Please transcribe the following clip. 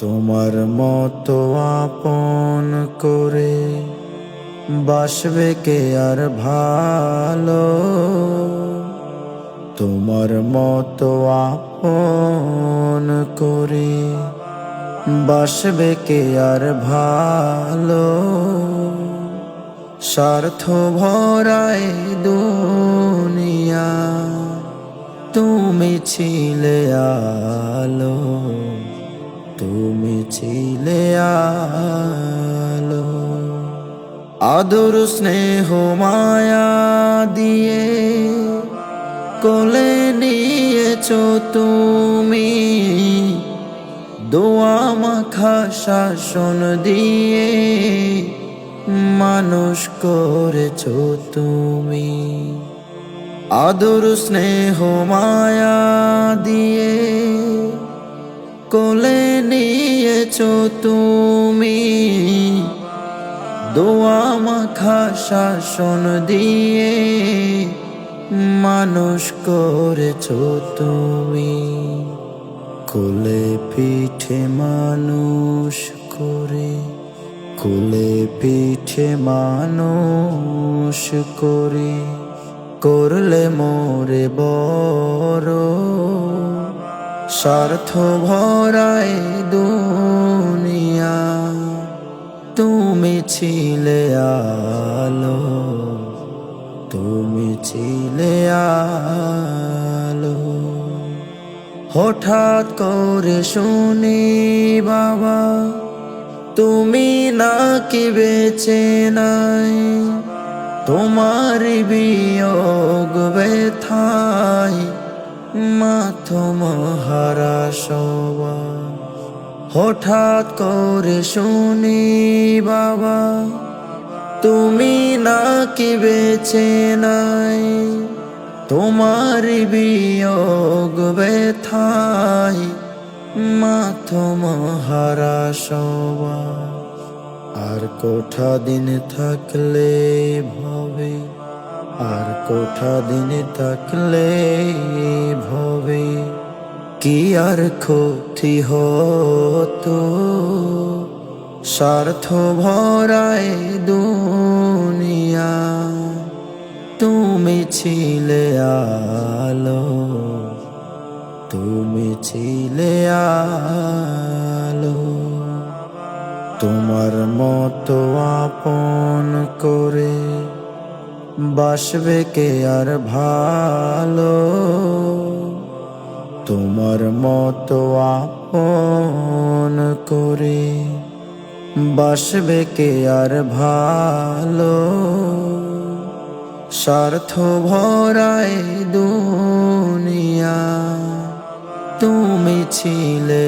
তোমার মতো আপন করে বাসবে কে আর ভালো। তোমার মতো আপন করে বাসবে কে আর ভালো। স্বার্থ ভরায় দুনিয়া, তুমি ছিলে আলো, তুমি ছিলে আলো। আদর স্নেহ মায়া দিয়ে কোলে নিয়েছো তুমি, দোয়া মাখা শাসন দিয়ে মানুষ করেছো তুমি। আদর স্নেহ মায়া দিয়ে কোলে নিয়েছো তুমি, দোয়া মাখা শাসন দিয়ে মানুষ করেছো তুমি। কোলে পিঠে মানুষ করে, কোলে পিঠে মানুষ করে করলে মোরে বড়। স্বার্থ ভরায় দুনিয়া, তুমি ছিলে আলো, তুমি ছিলে আলো। হঠাৎ করে শুনি বাবা তুমি নাকি বেঁচে নাই, তোমার বিয়োগ ব্যথায় মাথম হারা সবাই। হঠাৎ করে শুনি বাবা তুমি নাকি বেঁচে নাই, তোমার বিয়োগ ব্যথায় মাথম হারা সবাই। আর কোঠা দিন থাকলে ভবে, আর কোঠা দিন থাকলে ভবে কি আর ক্ষতি হতো। স্বার্থ ভরায় দুনিয়া, তুমি ছিলে আলো, তুমি ছিলে আলো। তোমার মতো আপন করে বাসবে কে আর ভালো। তোমার মতো আপন করে বাসবে কে আর ভালো। স্বার্থ ভরায় দুনিয়া, তুমি ছিলে